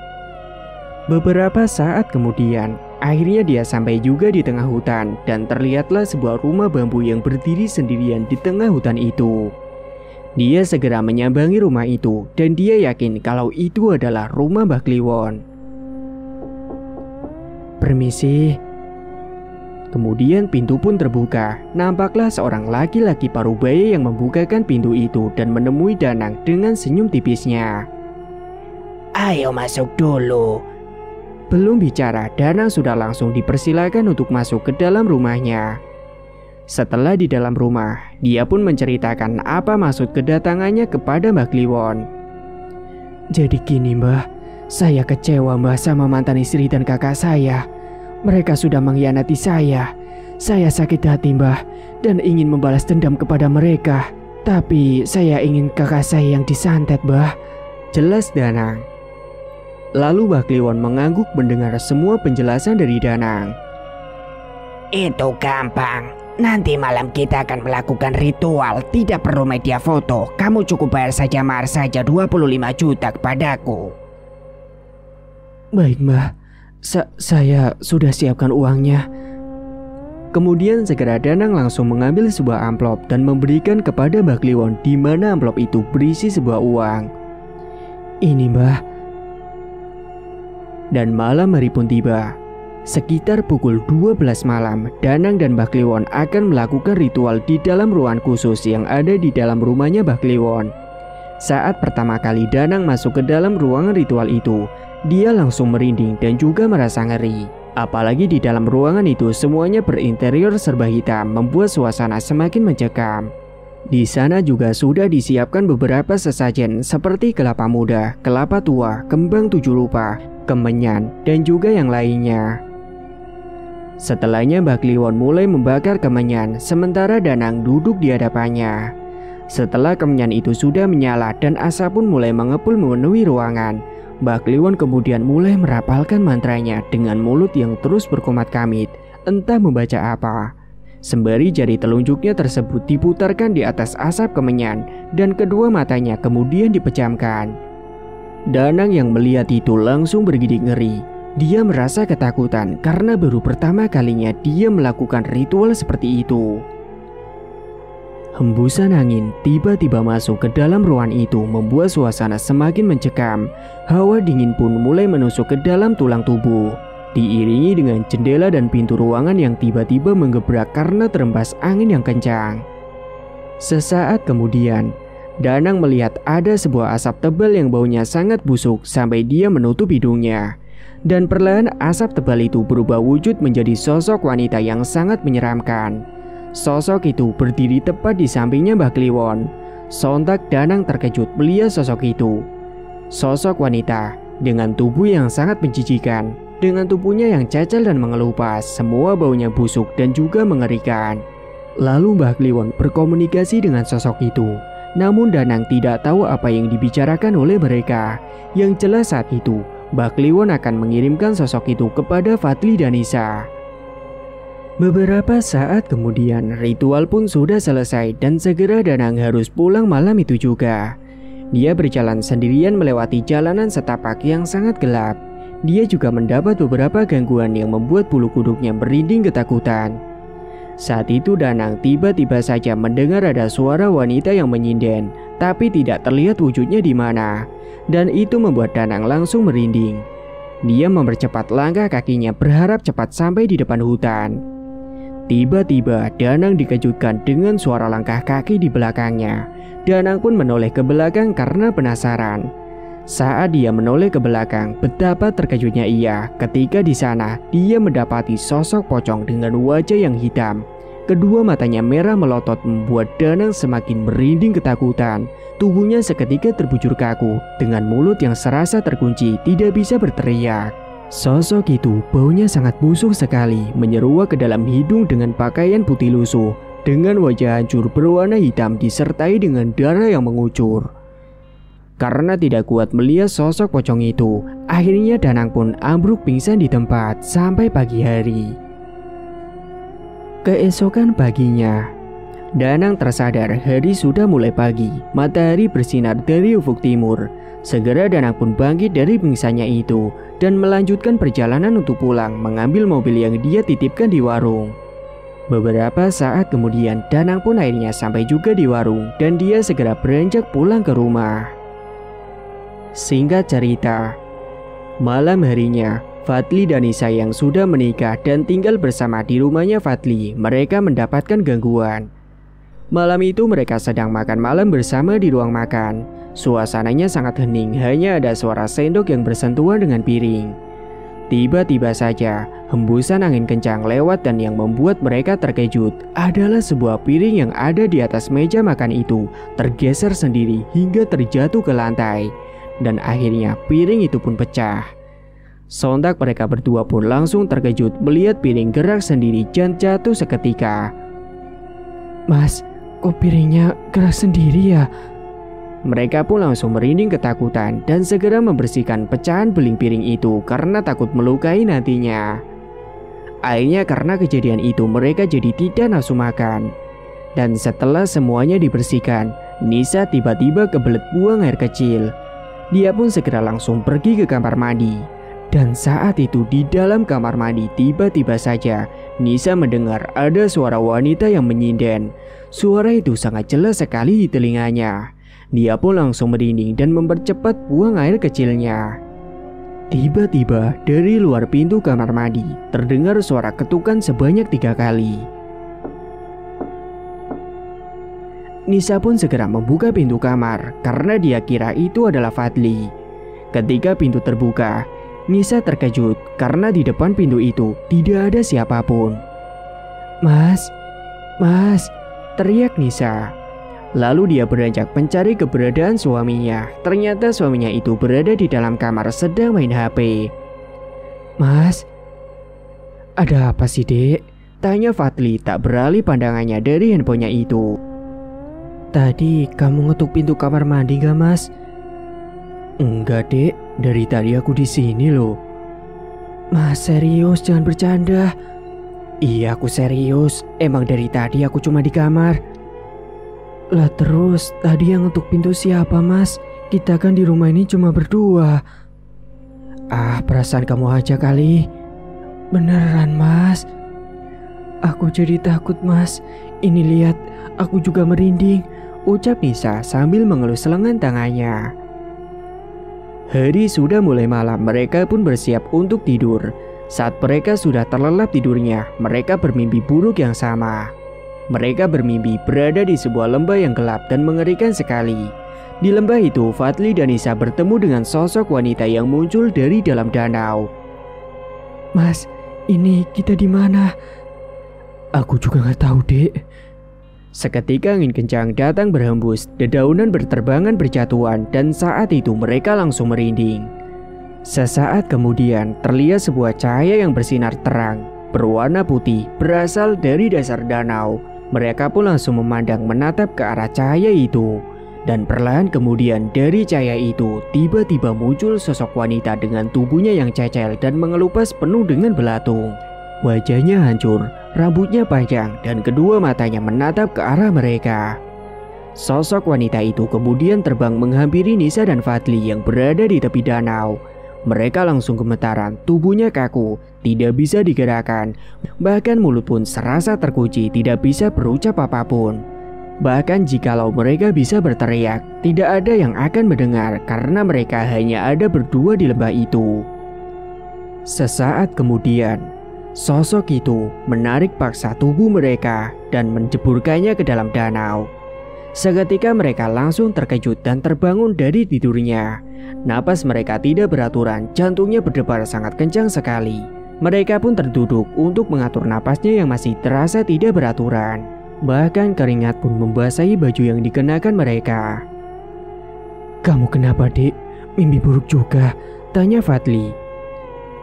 Beberapa saat kemudian, akhirnya dia sampai juga di tengah hutan dan terlihatlah sebuah rumah bambu yang berdiri sendirian di tengah hutan itu. Dia segera menyambangi rumah itu dan dia yakin kalau itu adalah rumah Mbah Kliwon. Permisi. Kemudian pintu pun terbuka. Nampaklah seorang laki-laki parubaya yang membukakan pintu itu dan menemui Danang dengan senyum tipisnya. Ayo masuk dulu. Belum bicara, Danang sudah langsung dipersilakan untuk masuk ke dalam rumahnya. Setelah di dalam rumah, dia pun menceritakan apa maksud kedatangannya kepada Mbah Kliwon. Jadi gini Mbah, saya kecewa Mbah sama mantan istri dan kakak saya. Mereka sudah mengkhianati saya. Saya sakit hati Mbah dan ingin membalas dendam kepada mereka. Tapi saya ingin kakak saya yang disantet Mbah, jelas Danang. Lalu Mbah Kliwon mengangguk mendengar semua penjelasan dari Danang. Itu gampang. Nanti malam kita akan melakukan ritual. Tidak perlu media foto. Kamu cukup bayar saja mahar saja 25 juta kepadaku. Baik Mbah, saya sudah siapkan uangnya. Kemudian segera Danang langsung mengambil sebuah amplop dan memberikan kepada Mbah Kliwon, di mana amplop itu berisi sebuah uang. Ini Mbah. Dan malam hari pun tiba. Sekitar pukul 12 malam, Danang dan Mbah Kliwon akan melakukan ritual di dalam ruangan khusus yang ada di dalam rumahnya Mbah Kliwon. Saat pertama kali Danang masuk ke dalam ruangan ritual itu, dia langsung merinding dan juga merasa ngeri. Apalagi di dalam ruangan itu semuanya berinterior serba hitam, membuat suasana semakin mencekam. Di sana juga sudah disiapkan beberapa sesajen seperti kelapa muda, kelapa tua, kembang 7 rupa, kemenyan, dan juga yang lainnya. Setelahnya Mbah Kliwon mulai membakar kemenyan, sementara Danang duduk di hadapannya. Setelah kemenyan itu sudah menyala dan asap pun mulai mengepul memenuhi ruangan, Mbah Kliwon kemudian mulai merapalkan mantranya dengan mulut yang terus berkomat-kamit, entah membaca apa. Sembari jari telunjuknya tersebut diputarkan di atas asap kemenyan dan kedua matanya kemudian dipejamkan. Danang yang melihat itu langsung bergidik ngeri. Dia merasa ketakutan karena baru pertama kalinya dia melakukan ritual seperti itu. Hembusan angin tiba-tiba masuk ke dalam ruangan itu membuat suasana semakin mencekam. Hawa dingin pun mulai menusuk ke dalam tulang tubuh, diiringi dengan jendela dan pintu ruangan yang tiba-tiba menggebrak karena terembas angin yang kencang. Sesaat kemudian, Danang melihat ada sebuah asap tebal yang baunya sangat busuk sampai dia menutup hidungnya. Dan perlahan asap tebal itu berubah wujud menjadi sosok wanita yang sangat menyeramkan. Sosok itu berdiri tepat di sampingnya Mbah Kliwon. Sontak Danang terkejut melihat sosok itu. Sosok wanita dengan tubuh yang sangat menjijikan, dengan tubuhnya yang cacat dan mengelupas, semua baunya busuk dan juga mengerikan. Lalu Mbah Kliwon berkomunikasi dengan sosok itu. Namun Danang tidak tahu apa yang dibicarakan oleh mereka. Yang jelas saat itu Mbah Kliwon akan mengirimkan sosok itu kepada Fadli dan Nisa. Beberapa saat kemudian ritual pun sudah selesai dan segera Danang harus pulang malam itu juga. Dia berjalan sendirian melewati jalanan setapak yang sangat gelap. Dia juga mendapat beberapa gangguan yang membuat bulu kuduknya merinding ketakutan. Saat itu Danang tiba-tiba saja mendengar ada suara wanita yang menyinden, tapi tidak terlihat wujudnya di mana. Dan itu membuat Danang langsung merinding. Dia mempercepat langkah kakinya berharap cepat sampai di depan hutan. Tiba-tiba Danang dikejutkan dengan suara langkah kaki di belakangnya. Danang pun menoleh ke belakang karena penasaran. Saat dia menoleh ke belakang, betapa terkejutnya ia ketika di sana dia mendapati sosok pocong dengan wajah yang hitam. Kedua matanya merah melotot membuat Danang semakin merinding ketakutan. Tubuhnya seketika terbujur kaku, dengan mulut yang serasa terkunci tidak bisa berteriak. Sosok itu baunya sangat busuk sekali, menyeruak ke dalam hidung dengan pakaian putih lusuh, dengan wajah hancur berwarna hitam disertai dengan darah yang mengucur. Karena tidak kuat melihat sosok pocong itu, akhirnya Danang pun ambruk pingsan di tempat sampai pagi hari. Keesokan paginya, Danang tersadar hari sudah mulai pagi. Matahari bersinar dari ufuk timur. Segera Danang pun bangkit dari pingsannya itu dan melanjutkan perjalanan untuk pulang mengambil mobil yang dia titipkan di warung. Beberapa saat kemudian Danang pun akhirnya sampai juga di warung dan dia segera beranjak pulang ke rumah. Singkat cerita, malam harinya Fadli dan Nisa yang sudah menikah dan tinggal bersama di rumahnya Fadli, mereka mendapatkan gangguan. Malam itu mereka sedang makan malam bersama di ruang makan. Suasananya sangat hening, hanya ada suara sendok yang bersentuhan dengan piring. Tiba-tiba saja, hembusan angin kencang lewat dan yang membuat mereka terkejut adalah sebuah piring yang ada di atas meja makan itu tergeser sendiri hingga terjatuh ke lantai. Dan akhirnya piring itu pun pecah. Sontak mereka berdua pun langsung terkejut melihat piring gerak sendiri dan jatuh seketika. "Mas, kok piringnya gerak sendiri ya?" Mereka pun langsung merinding ketakutan dan segera membersihkan pecahan beling piring itu karena takut melukai nantinya. Akhirnya karena kejadian itu mereka jadi tidak nafsu makan. Dan setelah semuanya dibersihkan, Nisa tiba-tiba kebelet buang air kecil. Dia pun segera langsung pergi ke kamar mandi. Dan saat itu di dalam kamar mandi tiba-tiba saja Nisa mendengar ada suara wanita yang menyinden. Suara itu sangat jelas sekali di telinganya. Dia pun langsung merinding dan mempercepat buang air kecilnya. Tiba-tiba dari luar pintu kamar mandi terdengar suara ketukan sebanyak 3 kali. Nisa pun segera membuka pintu kamar karena dia kira itu adalah Fadli. Ketika pintu terbuka, Nisa terkejut karena di depan pintu itu tidak ada siapapun. Mas, teriak Nisa. Lalu dia beranjak mencari keberadaan suaminya. Ternyata suaminya itu berada di dalam kamar sedang main HP. "Mas, ada apa sih, Dek?" tanya Fadli tak beralih pandangannya dari handphonenya itu. "Tadi kamu ngetuk pintu kamar mandi gak, Mas?" "Enggak, Dek. Dari tadi aku di sini loh." "Mas, serius, jangan bercanda." "Iya, aku serius. Emang dari tadi aku cuma di kamar." "Lah terus, tadi yang ngetuk pintu siapa, Mas? Kita kan di rumah ini cuma berdua." "Ah, perasaan kamu aja kali." "Beneran, Mas? Aku jadi takut, Mas. Ini lihat, aku juga merinding," ucap Nisa sambil mengelus lengan tangannya. Hari sudah mulai malam, mereka pun bersiap untuk tidur. Saat mereka sudah terlelap tidurnya, mereka bermimpi buruk yang sama. Mereka bermimpi berada di sebuah lembah yang gelap dan mengerikan sekali. Di lembah itu, Fadli dan Nisa bertemu dengan sosok wanita yang muncul dari dalam danau. "Mas, ini kita di mana?" "Aku juga nggak tahu, Dek." Seketika angin kencang datang berhembus, dedaunan berterbangan berjatuhan, dan saat itu mereka langsung merinding. Sesaat kemudian terlihat sebuah cahaya yang bersinar terang, berwarna putih, berasal dari dasar danau. Mereka pun langsung memandang menatap ke arah cahaya itu. Dan perlahan kemudian dari cahaya itu tiba-tiba muncul sosok wanita dengan tubuhnya yang cecil dan mengelupas penuh dengan belatung. Wajahnya hancur, rambutnya panjang, dan kedua matanya menatap ke arah mereka. Sosok wanita itu kemudian terbang menghampiri Nisa dan Fadli yang berada di tepi danau. Mereka langsung gemetaran, tubuhnya kaku, tidak bisa digerakkan. Bahkan mulut pun serasa terkunci, tidak bisa berucap apapun. Bahkan jikalau mereka bisa berteriak, tidak ada yang akan mendengar karena mereka hanya ada berdua di lembah itu. Sesaat kemudian, sosok itu menarik paksa tubuh mereka dan menjeburkannya ke dalam danau. Seketika mereka langsung terkejut dan terbangun dari tidurnya. Napas mereka tidak beraturan, jantungnya berdebar sangat kencang sekali. Mereka pun terduduk untuk mengatur napasnya yang masih terasa tidak beraturan. Bahkan keringat pun membasahi baju yang dikenakan mereka. "Kamu kenapa, Dek? Mimpi buruk juga?" tanya Fadli.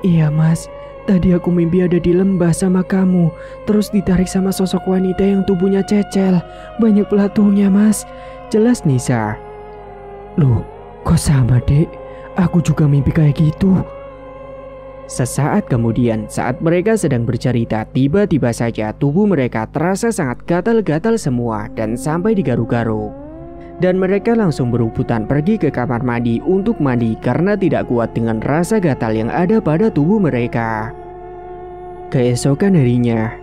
"Iya, Mas. Tadi aku mimpi ada di lembah sama kamu, terus ditarik sama sosok wanita yang tubuhnya cecel. Banyak pelatuhnya, Mas," jelas Nisa. "Loh, kok sama, Dek? Aku juga mimpi kayak gitu." Sesaat kemudian, saat mereka sedang bercerita, tiba-tiba saja tubuh mereka terasa sangat gatal-gatal semua dan sampai digaruk-garuk. Dan mereka langsung berebutan pergi ke kamar mandi untuk mandi karena tidak kuat dengan rasa gatal yang ada pada tubuh mereka. Keesokan harinya,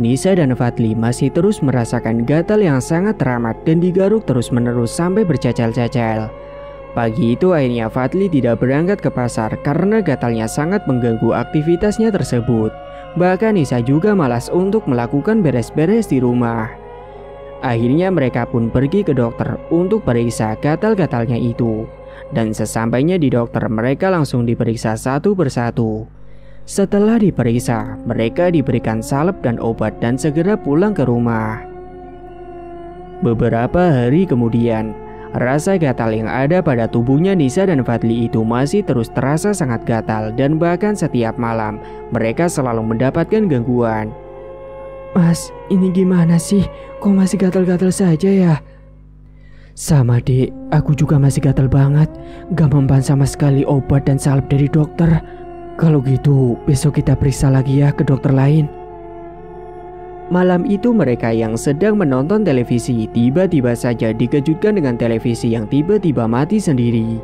Nisa dan Fadli masih terus merasakan gatal yang sangat teramat dan digaruk terus-menerus sampai bercacal-cacal. Pagi itu akhirnya Fadli tidak berangkat ke pasar karena gatalnya sangat mengganggu aktivitasnya tersebut. Bahkan Nisa juga malas untuk melakukan beres-beres di rumah. Akhirnya mereka pun pergi ke dokter untuk periksa gatal-gatalnya itu. Dan sesampainya di dokter, mereka langsung diperiksa satu persatu. Setelah diperiksa, mereka diberikan salep dan obat dan segera pulang ke rumah. Beberapa hari kemudian, rasa gatal yang ada pada tubuhnya Nisa dan Fadli itu masih terus terasa sangat gatal dan bahkan setiap malam mereka selalu mendapatkan gangguan. "Mas, ini gimana sih? Kok masih gatal-gatal saja ya?" "Sama, Dek, aku juga masih gatal banget. Gak mempan sama sekali obat dan salep dari dokter. Kalau gitu besok kita periksa lagi ya ke dokter lain." Malam itu mereka yang sedang menonton televisi tiba-tiba saja dikejutkan dengan televisi yang tiba-tiba mati sendiri.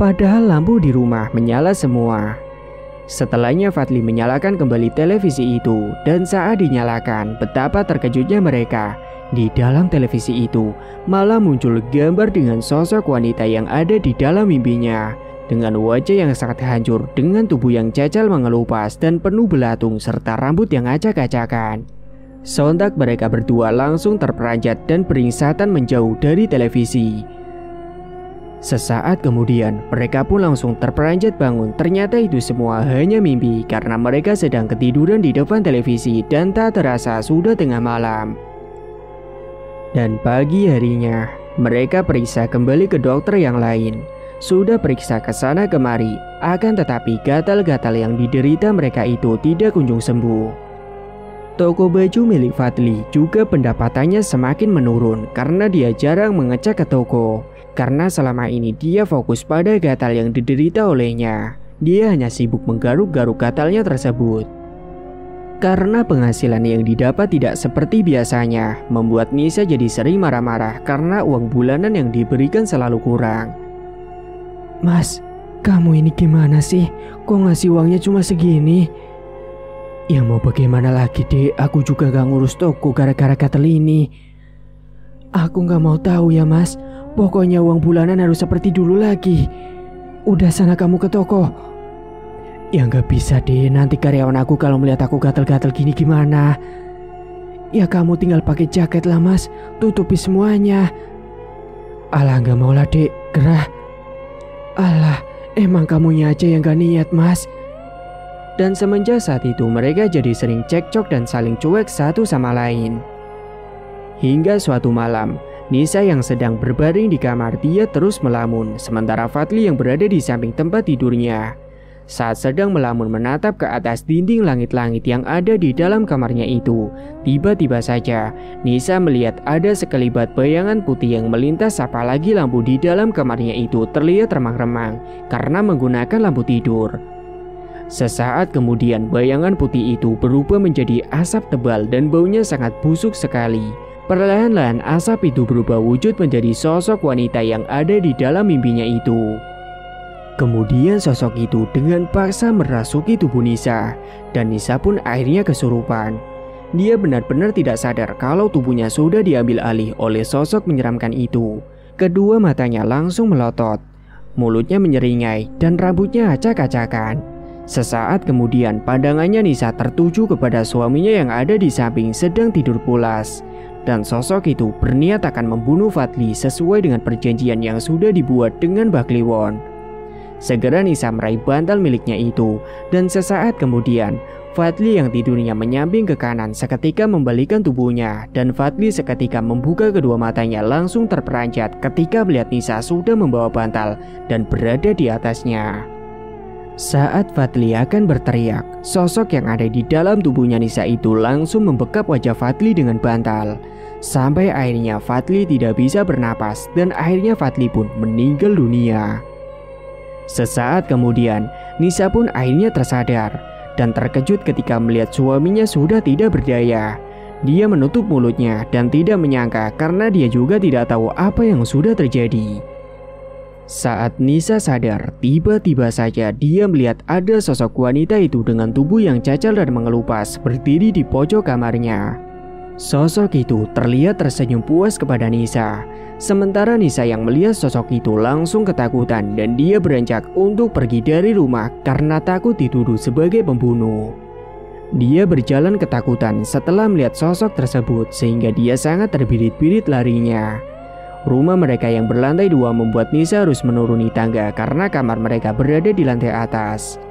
Padahal lampu di rumah menyala semua. Setelahnya Fadli menyalakan kembali televisi itu dan saat dinyalakan, betapa terkejutnya mereka. Di dalam televisi itu malah muncul gambar dengan sosok wanita yang ada di dalam mimpinya. Dengan wajah yang sangat hancur, dengan tubuh yang cacal mengelupas dan penuh belatung serta rambut yang acak-acakan. Sontak mereka berdua langsung terperanjat dan beringsatan menjauh dari televisi. Sesaat kemudian mereka pun langsung terperanjat bangun. Ternyata itu semua hanya mimpi karena mereka sedang ketiduran di depan televisi dan tak terasa sudah tengah malam. Dan pagi harinya mereka periksa kembali ke dokter yang lain. Sudah periksa ke sana kemari, akan tetapi gatal-gatal yang diderita mereka itu tidak kunjung sembuh. Toko baju milik Fadli juga pendapatannya semakin menurun karena dia jarang mengecek ke toko. Karena selama ini dia fokus pada gatal yang diderita olehnya. Dia hanya sibuk menggaruk-garuk gatalnya tersebut. Karena penghasilan yang didapat tidak seperti biasanya, membuat Nisa jadi sering marah-marah karena uang bulanan yang diberikan selalu kurang. "Mas, kamu ini gimana sih? Kok ngasih uangnya cuma segini?" "Ya mau bagaimana lagi, Dek, aku juga gak ngurus toko gara-gara gatal ini." "Aku gak mau tahu ya, Mas. Pokoknya uang bulanan harus seperti dulu lagi. Udah sana kamu ke toko." "Ya gak bisa, Dek, nanti karyawan aku kalau melihat aku gatal-gatal gini gimana?" "Ya kamu tinggal pakai jaket lah, Mas, tutupi semuanya." "Alah gak mau lah, Dek, gerah." "Alah, emang kamunya aja yang gak niat, Mas." Dan semenjak saat itu mereka jadi sering cekcok dan saling cuek satu sama lain. Hingga suatu malam, Nisa yang sedang berbaring di kamar dia terus melamun, sementara Fadli yang berada di samping tempat tidurnya. Saat sedang melamun menatap ke atas dinding langit-langit yang ada di dalam kamarnya itu, tiba-tiba saja Nisa melihat ada sekelibat bayangan putih yang melintas, apalagi lampu di dalam kamarnya itu terlihat remang-remang karena menggunakan lampu tidur. Sesaat kemudian bayangan putih itu berubah menjadi asap tebal dan baunya sangat busuk sekali. Perlahan-lahan asap itu berubah wujud menjadi sosok wanita yang ada di dalam mimpinya itu. Kemudian sosok itu dengan paksa merasuki tubuh Nisa dan Nisa pun akhirnya kesurupan. Dia benar-benar tidak sadar kalau tubuhnya sudah diambil alih oleh sosok menyeramkan itu. Kedua matanya langsung melotot, mulutnya menyeringai dan rambutnya acak-acakan. Sesaat kemudian pandangannya Nisa tertuju kepada suaminya yang ada di samping sedang tidur pulas. Dan sosok itu berniat akan membunuh Fadli sesuai dengan perjanjian yang sudah dibuat dengan Bakliwon. Segera Nisa meraih bantal miliknya itu, dan sesaat kemudian Fadli yang tidurnya menyamping ke kanan seketika membalikan tubuhnya, dan Fadli seketika membuka kedua matanya langsung terperanjat ketika melihat Nisa sudah membawa bantal dan berada di atasnya. Saat Fadli akan berteriak, sosok yang ada di dalam tubuhnya Nisa itu langsung membekap wajah Fadli dengan bantal. Sampai akhirnya Fadli tidak bisa bernapas dan akhirnya Fadli pun meninggal dunia. Sesaat kemudian, Nisa pun akhirnya tersadar dan terkejut ketika melihat suaminya sudah tidak berdaya. Dia menutup mulutnya dan tidak menyangka karena dia juga tidak tahu apa yang sudah terjadi. Saat Nisa sadar, tiba-tiba saja dia melihat ada sosok wanita itu dengan tubuh yang cacat dan mengelupas berdiri di pojok kamarnya. Sosok itu terlihat tersenyum puas kepada Nisa. Sementara Nisa yang melihat sosok itu langsung ketakutan dan dia beranjak untuk pergi dari rumah karena takut dituduh sebagai pembunuh. Dia berjalan ketakutan setelah melihat sosok tersebut sehingga dia sangat terbirit-birit larinya. Rumah mereka yang berlantai 2 membuat Nisa harus menuruni tangga karena kamar mereka berada di lantai atas.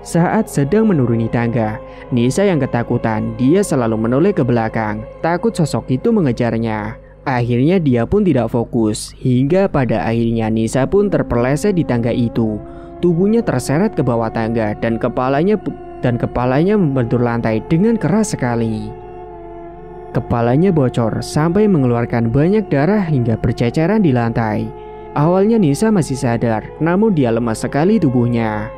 Saat sedang menuruni tangga, Nisa yang ketakutan, dia selalu menoleh ke belakang, takut sosok itu mengejarnya. Akhirnya dia pun tidak fokus, hingga pada akhirnya Nisa pun terpeleset di tangga itu. Tubuhnya terseret ke bawah tangga dan kepalanya membentur lantai dengan keras sekali. Kepalanya bocor sampai mengeluarkan banyak darah hingga berceceran di lantai. Awalnya Nisa masih sadar, namun dia lemas sekali tubuhnya.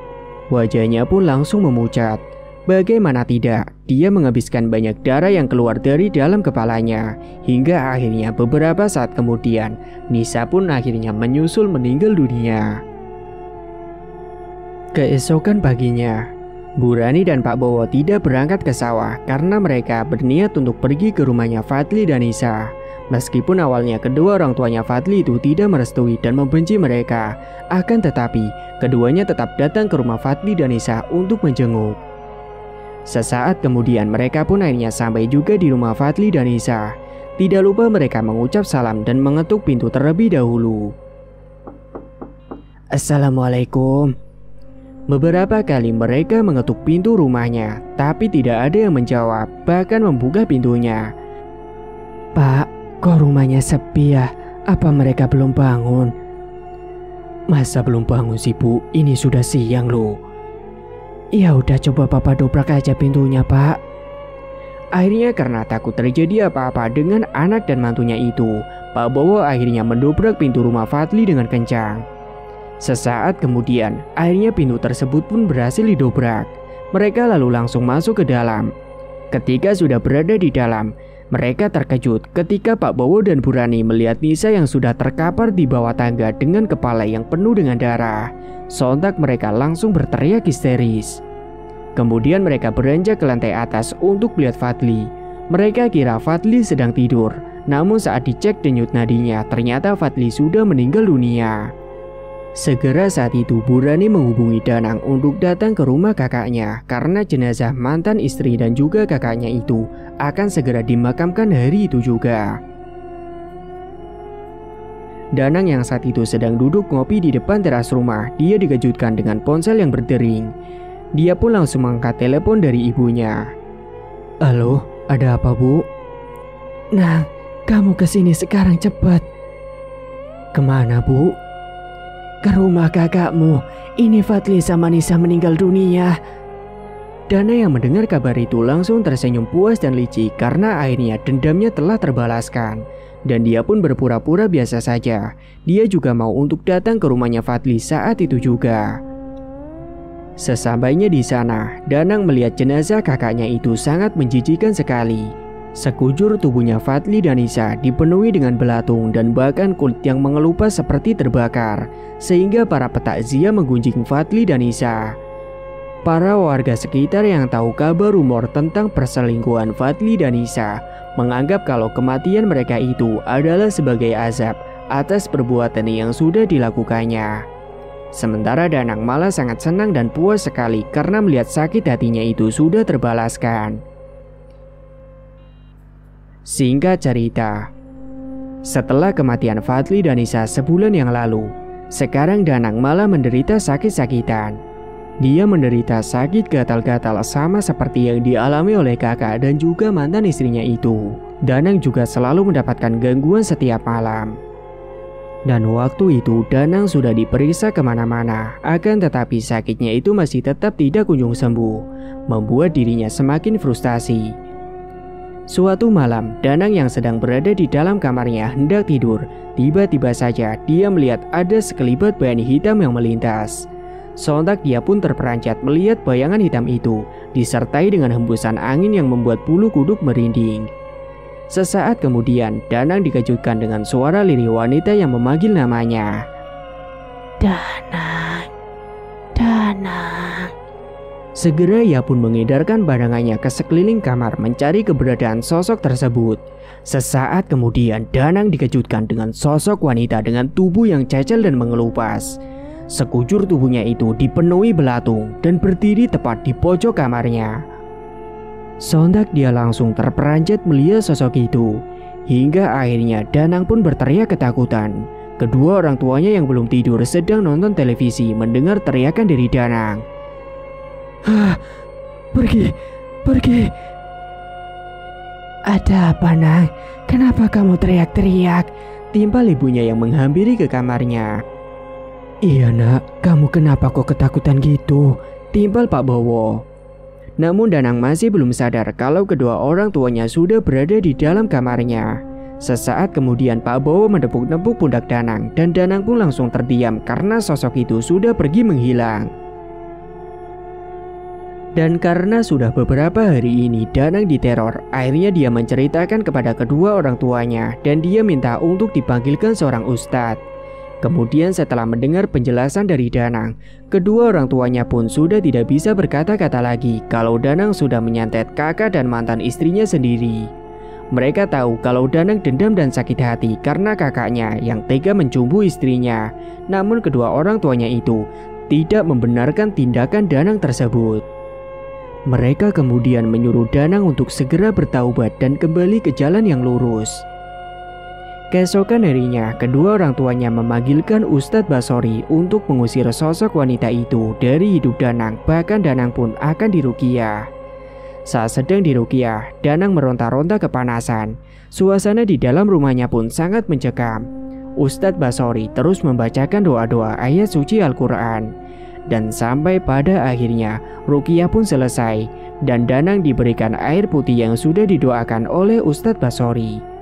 Wajahnya pun langsung memucat. Bagaimana tidak, dia menghabiskan banyak darah yang keluar dari dalam kepalanya. Hingga akhirnya beberapa saat kemudian, Nisa pun akhirnya menyusul meninggal dunia. Keesokan paginya, Bu Rani dan Pak Bowo tidak berangkat ke sawah karena mereka berniat untuk pergi ke rumahnya Fadli dan Nisa. Meskipun awalnya kedua orang tuanya Fadli itu tidak merestui dan membenci mereka, akan tetapi keduanya tetap datang ke rumah Fadli dan Nisa untuk menjenguk. Sesaat kemudian mereka pun akhirnya sampai juga di rumah Fadli dan Nisa. Tidak lupa mereka mengucap salam dan mengetuk pintu terlebih dahulu. Assalamualaikum. Beberapa kali mereka mengetuk pintu rumahnya, tapi tidak ada yang menjawab, bahkan membuka pintunya. Pak, kok rumahnya sepi ya? Apa mereka belum bangun? Masa belum bangun sih Bu? Ini sudah siang loh. Ya udah, coba Papa dobrak aja pintunya Pak. Akhirnya karena takut terjadi apa-apa dengan anak dan mantunya itu, Pak Bowo akhirnya mendobrak pintu rumah Fadli dengan kencang. Sesaat kemudian, akhirnya pintu tersebut pun berhasil didobrak. Mereka lalu langsung masuk ke dalam. Ketika sudah berada di dalam, mereka terkejut ketika Pak Bowo dan Bu Rani melihat Nisa yang sudah terkapar di bawah tangga dengan kepala yang penuh dengan darah. Sontak mereka langsung berteriak histeris. Kemudian mereka beranjak ke lantai atas untuk melihat Fadli. Mereka kira Fadli sedang tidur, namun saat dicek denyut nadinya ternyata Fadli sudah meninggal dunia. Segera saat itu Bu Rani menghubungi Danang untuk datang ke rumah kakaknya karena jenazah mantan istri dan juga kakaknya itu akan segera dimakamkan hari itu juga. Danang yang saat itu sedang duduk ngopi di depan teras rumah, dia dikejutkan dengan ponsel yang berdering. Dia pun langsung mengangkat telepon dari ibunya. Halo, ada apa Bu? Nang, kamu kesini sekarang cepat. Kemana Bu? Ke rumah kakakmu. Ini Fadli sama Nisa meninggal dunia. Dana yang mendengar kabar itu langsung tersenyum puas dan licik karena akhirnya dendamnya telah terbalaskan. Dan dia pun berpura-pura biasa saja. Dia juga mau untuk datang ke rumahnya Fadli saat itu juga. Sesampainya di sana, Danang melihat jenazah kakaknya itu sangat menjijikkan sekali. Sekujur tubuhnya Fadli dan Nisa dipenuhi dengan belatung dan bahkan kulit yang mengelupas seperti terbakar, sehingga para petakziah menggunjing Fadli dan Nisa. Para warga sekitar yang tahu kabar rumor tentang perselingkuhan Fadli dan Nisa menganggap kalau kematian mereka itu adalah sebagai azab atas perbuatan yang sudah dilakukannya. Sementara Danang malah sangat senang dan puas sekali karena melihat sakit hatinya itu sudah terbalaskan. Singkat cerita, setelah kematian Fadli dan Nisa sebulan yang lalu, Sekarang Danang malah menderita sakit-sakitan. Dia menderita sakit gatal-gatal sama seperti yang dialami oleh kakak dan juga mantan istrinya itu. Danang juga selalu mendapatkan gangguan setiap malam. Dan waktu itu Danang sudah diperiksa kemana-mana, akan tetapi sakitnya itu masih tetap tidak kunjung sembuh, membuat dirinya semakin frustasi. Suatu malam, Danang yang sedang berada di dalam kamarnya hendak tidur. Tiba-tiba saja dia melihat ada sekelibat bayangan hitam yang melintas. Sontak dia pun terperanjat melihat bayangan hitam itu, disertai dengan hembusan angin yang membuat bulu kuduk merinding. Sesaat kemudian, Danang dikejutkan dengan suara lirih wanita yang memanggil namanya. Danang, Danang. Segera ia pun mengedarkan pandangannya ke sekeliling kamar mencari keberadaan sosok tersebut. Sesaat kemudian, Danang dikejutkan dengan sosok wanita dengan tubuh yang cacal dan mengelupas. Sekujur tubuhnya itu dipenuhi belatung dan berdiri tepat di pojok kamarnya. Sontak dia langsung terperanjat melihat sosok itu. Hingga akhirnya Danang pun berteriak ketakutan. Kedua orang tuanya yang belum tidur sedang nonton televisi mendengar teriakan dari Danang. Pergi. Ada apa, Nang? Kenapa kamu teriak-teriak? Timpal ibunya yang menghampiri ke kamarnya. Iya nak, kamu kenapa kok ketakutan gitu? Timpal Pak Bowo. Namun Danang masih belum sadar kalau kedua orang tuanya sudah berada di dalam kamarnya. Sesaat kemudian Pak Bowo menepuk-nepuk pundak Danang dan Danang pun langsung terdiam karena sosok itu sudah pergi menghilang. Dan karena sudah beberapa hari ini Danang diteror, akhirnya dia menceritakan kepada kedua orang tuanya dan dia minta untuk dipanggilkan seorang ustadz. Kemudian setelah mendengar penjelasan dari Danang, kedua orang tuanya pun sudah tidak bisa berkata-kata lagi kalau Danang sudah menyantet kakak dan mantan istrinya sendiri. Mereka tahu kalau Danang dendam dan sakit hati karena kakaknya yang tega mencumbu istrinya. Namun kedua orang tuanya itu tidak membenarkan tindakan Danang tersebut. Mereka kemudian menyuruh Danang untuk segera bertaubat dan kembali ke jalan yang lurus. Keesokan harinya, kedua orang tuanya memanggilkan Ustadz Basori untuk mengusir sosok wanita itu dari hidup Danang. Bahkan Danang pun akan diruqyah. Saat sedang diruqyah, Danang meronta-ronta kepanasan. Suasana di dalam rumahnya pun sangat mencekam. Ustadz Basori terus membacakan doa-doa ayat suci Al-Quran. Dan sampai pada akhirnya, ruqyah pun selesai. Dan Danang diberikan air putih yang sudah didoakan oleh Ustadz Basori.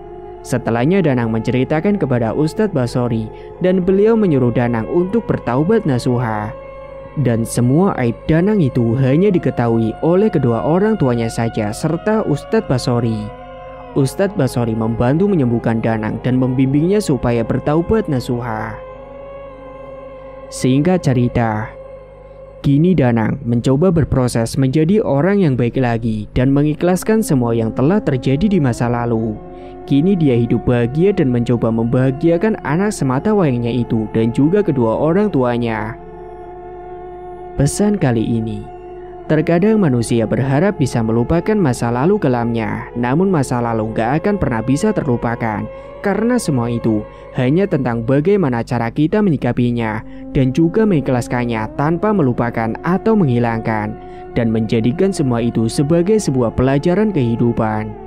Setelahnya Danang menceritakan kepada Ustadz Basori dan beliau menyuruh Danang untuk bertaubat nasuha. Dan semua aib Danang itu hanya diketahui oleh kedua orang tuanya saja serta Ustadz Basori. Ustadz Basori membantu menyembuhkan Danang dan membimbingnya supaya bertaubat nasuha. Singkat cerita, kini Danang mencoba berproses menjadi orang yang baik lagi dan mengikhlaskan semua yang telah terjadi di masa lalu. Kini dia hidup bahagia dan mencoba membahagiakan anak semata wayangnya itu dan juga kedua orang tuanya. Pesan kali ini, terkadang manusia berharap bisa melupakan masa lalu kelamnya, namun masa lalu gak akan pernah bisa terlupakan. Karena semua itu hanya tentang bagaimana cara kita menyikapinya dan juga mengikhlaskannya tanpa melupakan atau menghilangkan, dan menjadikan semua itu sebagai sebuah pelajaran kehidupan.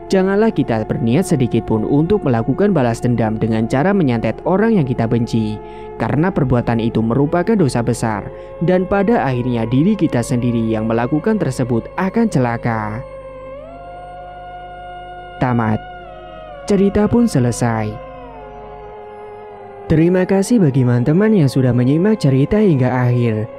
Janganlah kita berniat sedikit pun untuk melakukan balas dendam dengan cara menyantet orang yang kita benci, karena perbuatan itu merupakan dosa besar dan pada akhirnya diri kita sendiri yang melakukan tersebut akan celaka. Tamat. Cerita pun selesai. Terima kasih bagi teman-teman yang sudah menyimak cerita hingga akhir.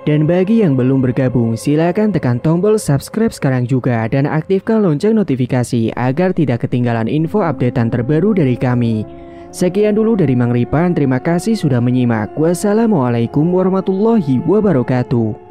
Dan bagi yang belum bergabung, silakan tekan tombol subscribe sekarang juga dan aktifkan lonceng notifikasi agar tidak ketinggalan info updatean terbaru dari kami. Sekian dulu dari Mang Ripan, terima kasih sudah menyimak. Wassalamualaikum warahmatullahi wabarakatuh.